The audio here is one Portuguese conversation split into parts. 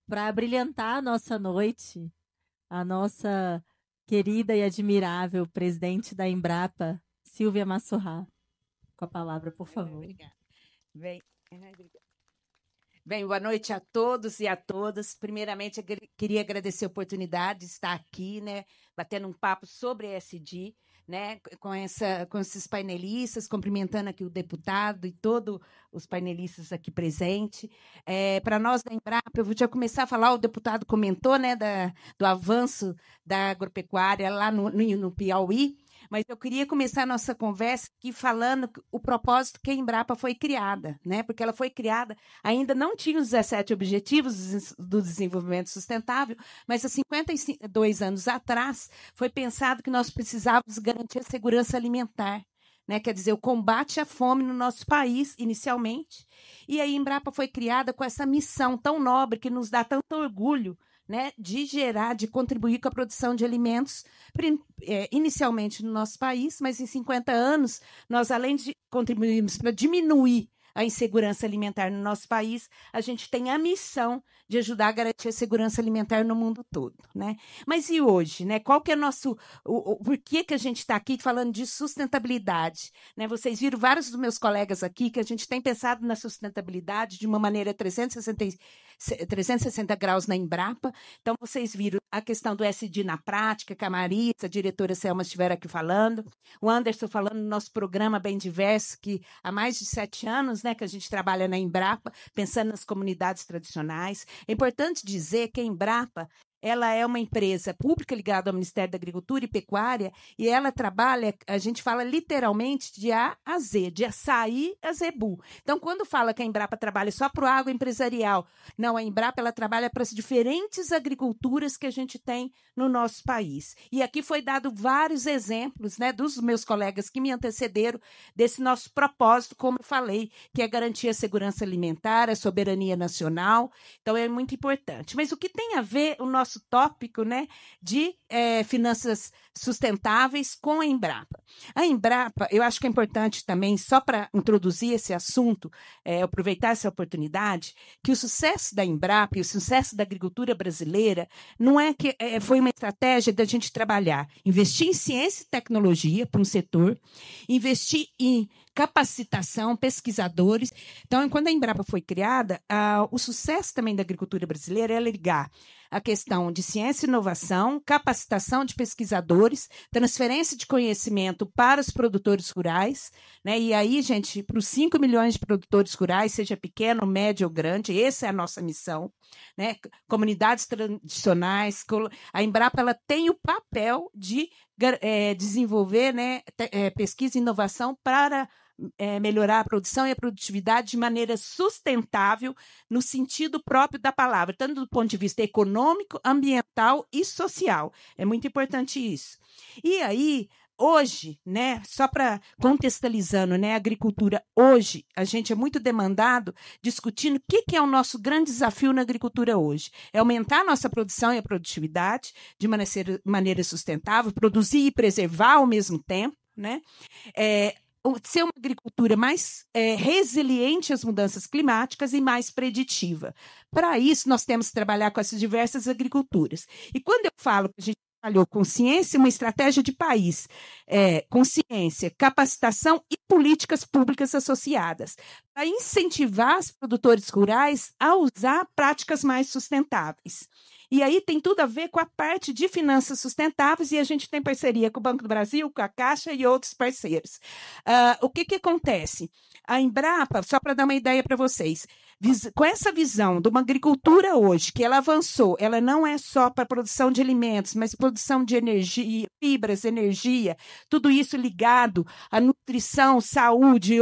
para brilhantar a nossa noite, a nossa querida e admirável presidente da Embrapa, Silvia Massurrá. Com a palavra, por favor. Obrigada. Bem, boa noite a todos e a todas. Primeiramente, eu queria agradecer a oportunidade de estar aqui, né, batendo um papo sobre ESG, né, com esses painelistas, cumprimentando aqui o deputado e todos os painelistas aqui presentes. Para nós da Embrapa, eu vou já começar a falar, o deputado comentou, né, do avanço da agropecuária lá no Piauí, mas eu queria começar a nossa conversa aqui falando o propósito que a Embrapa foi criada, né? Porque ela foi criada, ainda não tinha os 17 Objetivos do Desenvolvimento Sustentável, mas há 52 anos atrás foi pensado que nós precisávamos garantir a segurança alimentar, né? Quer dizer, o combate à fome no nosso país, inicialmente. E a Embrapa foi criada com essa missão tão nobre que nos dá tanto orgulho, né, de gerar, de contribuir com a produção de alimentos, inicialmente no nosso país, mas em 50 anos, nós, além de contribuirmos para diminuir a insegurança alimentar no nosso país, a gente tem a missão de ajudar a garantir a segurança alimentar no mundo todo, né? Mas e hoje, né? Qual que é por que a gente está aqui falando de sustentabilidade, né? Vocês viram vários dos meus colegas aqui que a gente tem pensado na sustentabilidade de uma maneira 360 graus na Embrapa. Então, vocês viram a questão do SD na prática, que a Marisa, a diretora Selma, estiveram aqui falando, o Anderson falando no nosso programa Bem Diverso, que há mais de 7 anos, né, que a gente trabalha na Embrapa, pensando nas comunidades tradicionais. É importante dizer que a Embrapa ela é uma empresa pública ligada ao Ministério da Agricultura e Pecuária e ela trabalha, a gente fala literalmente de A a Z, de açaí a zebu. Então, quando fala que a Embrapa trabalha só para o agroempresarial, não, a Embrapa ela trabalha para as diferentes agriculturas que a gente tem no nosso país. E aqui foi dado vários exemplos, né, dos meus colegas que me antecederam desse nosso propósito, como eu falei, que é garantir a segurança alimentar, a soberania nacional. Então, é muito importante. Mas o que tem a ver o nosso tópico, né, de finanças sustentáveis com a Embrapa. A Embrapa, eu acho que é importante também, só para introduzir esse assunto, aproveitar essa oportunidade, que o sucesso da Embrapa e o sucesso da agricultura brasileira não é que foi uma estratégia da gente trabalhar, investir em ciência e tecnologia para um setor, investir em capacitação, pesquisadores. Então, quando a Embrapa foi criada, o sucesso também da agricultura brasileira é ligar a questão de ciência e inovação, capacitação de pesquisadores, transferência de conhecimento para os produtores rurais, né? E aí, gente, para os 5 milhões de produtores rurais, seja pequeno, médio ou grande, essa é a nossa missão, né? Comunidades tradicionais, a Embrapa ela tem o papel de desenvolver, né, pesquisa e inovação para melhorar a produção e a produtividade de maneira sustentável no sentido próprio da palavra, tanto do ponto de vista econômico, ambiental e social. É muito importante isso. E aí, hoje, né, só para contextualizando, né, a agricultura hoje, a gente é muito demandado discutindo o que é o nosso grande desafio na agricultura hoje. É aumentar a nossa produção e a produtividade de maneira sustentável, produzir e preservar ao mesmo tempo, né? Ser uma agricultura mais resiliente às mudanças climáticas e mais preditiva. Para isso, nós temos que trabalhar com essas diversas agriculturas. E quando eu falo que a gente trabalhou com ciência, uma estratégia de país, com ciência, capacitação e políticas públicas associadas, para incentivar os produtores rurais a usar práticas mais sustentáveis. E aí tem tudo a ver com a parte de finanças sustentáveis e a gente tem parceria com o Banco do Brasil, com a Caixa e outros parceiros. O que acontece? A Embrapa, só para dar uma ideia para vocês, com essa visão de uma agricultura hoje, que ela avançou, ela não é só para produção de alimentos, mas produção de energia, fibras, energia, tudo isso ligado à nutrição, saúde,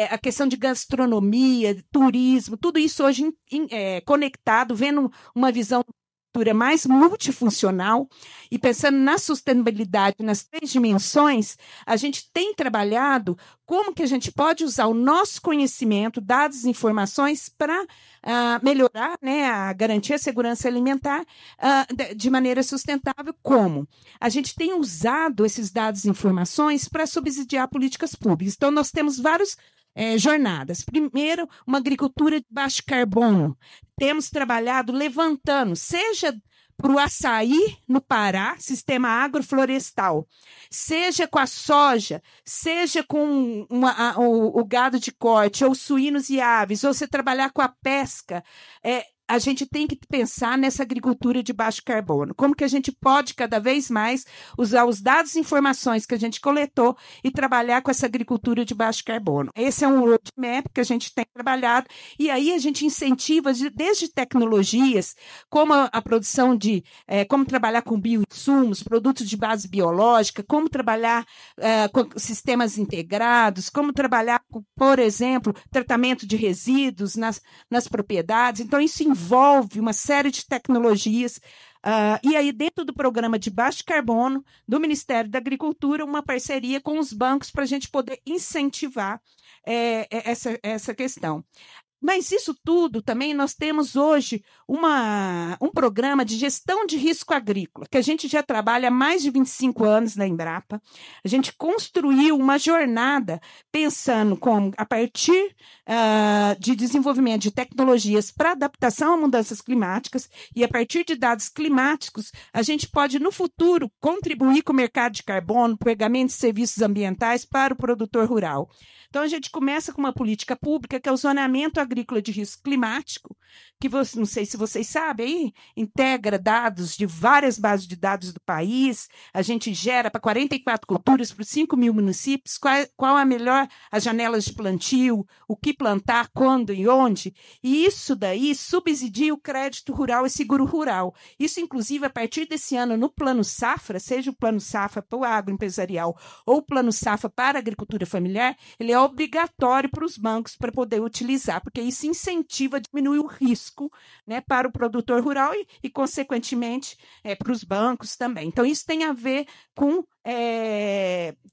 a questão de gastronomia, turismo, tudo isso hoje conectado, vendo uma visão mais multifuncional e pensando na sustentabilidade nas 3 dimensões, a gente tem trabalhado como que a gente pode usar o nosso conhecimento, dados e informações para melhorar, né, a garantir a segurança alimentar de maneira sustentável. Como? A gente tem usado esses dados e informações para subsidiar políticas públicas. Então, nós temos vários jornadas. Primeiro, uma agricultura de baixo carbono. Temos trabalhado levantando, seja para o açaí no Pará, sistema agroflorestal, seja com a soja, seja com o gado de corte, ou suínos e aves, ou você trabalhar com a pesca, a gente tem que pensar nessa agricultura de baixo carbono. Como que a gente pode, cada vez mais, usar os dados e informações que a gente coletou e trabalhar com essa agricultura de baixo carbono. Esse é um roadmap que a gente tem trabalhado, e aí a gente incentiva desde tecnologias, como a produção de, como trabalhar com bioinsumos, produtos de base biológica, como trabalhar com sistemas integrados, como trabalhar com, por exemplo, tratamento de resíduos nas propriedades. Então, isso envolve uma série de tecnologias, e aí dentro do programa de baixo carbono do Ministério da Agricultura, uma parceria com os bancos para a gente poder incentivar essa questão. Mas isso tudo também, nós temos hoje um programa de gestão de risco agrícola, que a gente já trabalha há mais de 25 anos na Embrapa. A gente construiu uma jornada pensando a partir de desenvolvimento de tecnologias para adaptação a mudanças climáticas, e a partir de dados climáticos, a gente pode, no futuro, contribuir com o mercado de carbono, pagamento de serviços ambientais para o produtor rural. Então, a gente começa com uma política pública, que é o zoneamento agrícola de risco climático, que não sei se vocês sabem, aí integra dados de várias bases de dados do país. A gente gera para 44 culturas, para 5 mil municípios, qual a melhor, as janelas de plantio, o que plantar, quando e onde. E isso daí subsidia o crédito rural e seguro rural. Isso, inclusive, a partir desse ano, no Plano Safra, seja o Plano Safra para o agroempresarial ou o Plano Safra para a agricultura familiar, ele é obrigatório para os bancos para poder utilizar, porque isso incentiva, diminui o risco, né, para o produtor rural e consequentemente, para os bancos também. Então, isso tem a ver com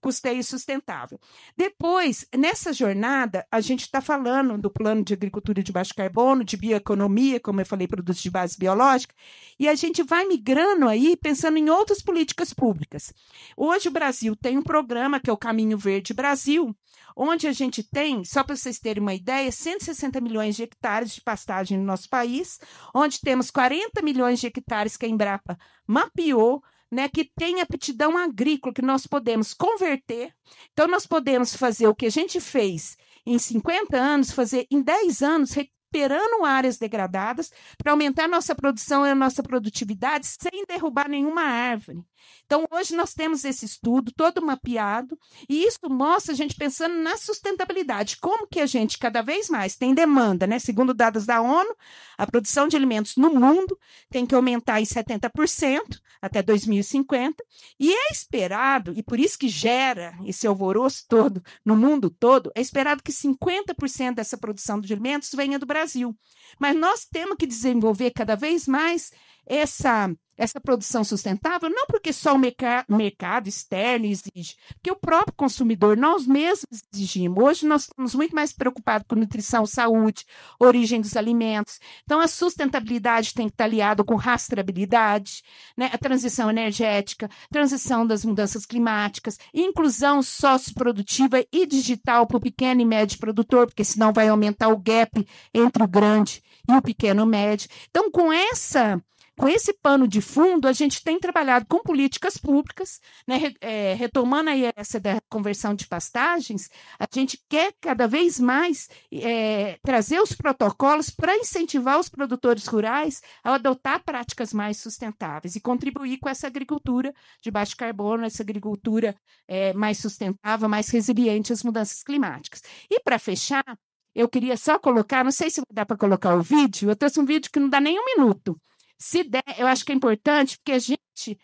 custeio sustentável. Depois, nessa jornada, a gente está falando do plano de agricultura de baixo carbono, de bioeconomia, como eu falei, produtos de base biológica, e a gente vai migrando aí, pensando em outras políticas públicas. Hoje o Brasil tem um programa, que é o Caminho Verde Brasil, onde a gente tem, só para vocês terem uma ideia, 160 milhões de hectares de pastagem no nosso país, onde temos 40 milhões de hectares que a Embrapa mapeou, né, que tem aptidão agrícola, que nós podemos converter. Então, nós podemos fazer o que a gente fez em 50 anos, fazer em 10 anos, recuperando áreas degradadas, para aumentar a nossa produção e a nossa produtividade sem derrubar nenhuma árvore. Então, hoje nós temos esse estudo todo mapeado, e isso mostra a gente pensando na sustentabilidade, como que a gente cada vez mais tem demanda, né? Segundo dados da ONU, a produção de alimentos no mundo tem que aumentar em 70% até 2050, e é esperado, e por isso que gera esse alvoroço todo no mundo todo, é esperado que 50% dessa produção de alimentos venha do Brasil. Mas nós temos que desenvolver cada vez mais essa produção sustentável, não porque só o mercado externo exige, porque o próprio consumidor, nós mesmos exigimos. Hoje nós estamos muito mais preocupados com nutrição, saúde, origem dos alimentos. Então, a sustentabilidade tem que estar aliada com rastreabilidade, né? A transição energética, transição das mudanças climáticas, inclusão socioprodutiva e digital para o pequeno e médio produtor, porque senão vai aumentar o gap entre o grande e o pequeno médio. Então, com esse pano de fundo, a gente tem trabalhado com políticas públicas, né? Retomando aí essa da conversão de pastagens, a gente quer cada vez mais trazer os protocolos para incentivar os produtores rurais a adotar práticas mais sustentáveis e contribuir com essa agricultura de baixo carbono, essa agricultura mais sustentável, mais resiliente às mudanças climáticas. E para fechar, eu queria só colocar, não sei se dá para colocar o vídeo, eu trouxe um vídeo que não dá nem um minuto. Se der, eu acho que é importante, porque a gente,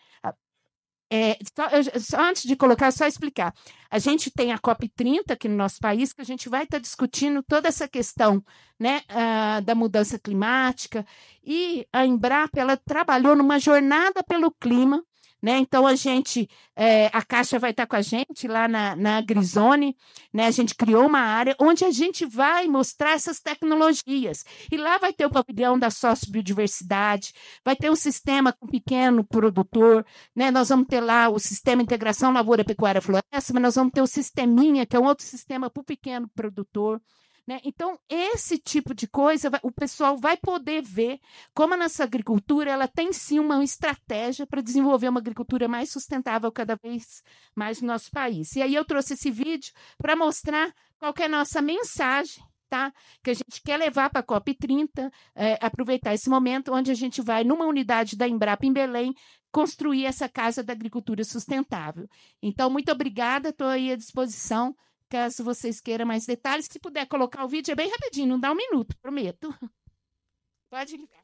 só antes de colocar, só explicar, a gente tem a COP30 aqui no nosso país, que a gente vai estar discutindo toda essa questão, né, da mudança climática, e a Embrapa, ela trabalhou numa jornada pelo clima, né? Então, a Caixa vai estar com a gente lá na AgriZone, né? A gente criou uma área onde a gente vai mostrar essas tecnologias. E lá vai ter o pavilhão da sociobiodiversidade, vai ter um sistema com pequeno produtor, né? Nós vamos ter lá o sistema integração lavoura, pecuária, floresta, mas nós vamos ter o sisteminha, que é um outro sistema para o pequeno produtor. Né? Então, esse tipo de coisa, o pessoal vai poder ver como a nossa agricultura ela tem sim uma estratégia para desenvolver uma agricultura mais sustentável cada vez mais no nosso país. E aí eu trouxe esse vídeo para mostrar qual que é a nossa mensagem, tá? Que a gente quer levar para a COP30, aproveitar esse momento onde a gente vai, numa unidade da Embrapa em Belém, construir essa Casa da Agricultura Sustentável. Então, muito obrigada, estou aí à disposição. Caso vocês queiram mais detalhes, se puder colocar o vídeo, é bem rapidinho, não dá 1 minuto, prometo. Pode ligar.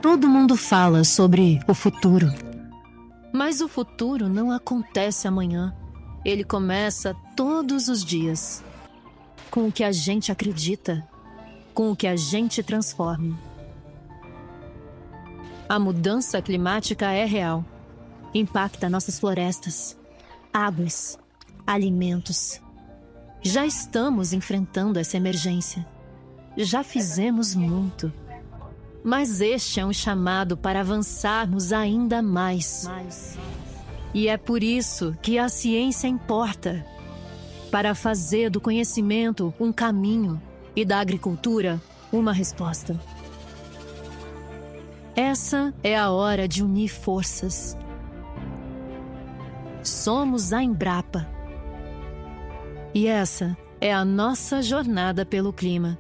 Todo mundo fala sobre o futuro. Mas o futuro não acontece amanhã. Ele começa todos os dias. Com o que a gente acredita, com o que a gente transforma. A mudança climática é real. Impacta nossas florestas, águas, alimentos. Já estamos enfrentando essa emergência. Já fizemos muito. Mas este é um chamado para avançarmos ainda mais. E é por isso que a ciência importa. Para fazer do conhecimento um caminho e da agricultura uma resposta. Essa é a hora de unir forças. Somos a Embrapa. E essa é a nossa jornada pelo clima.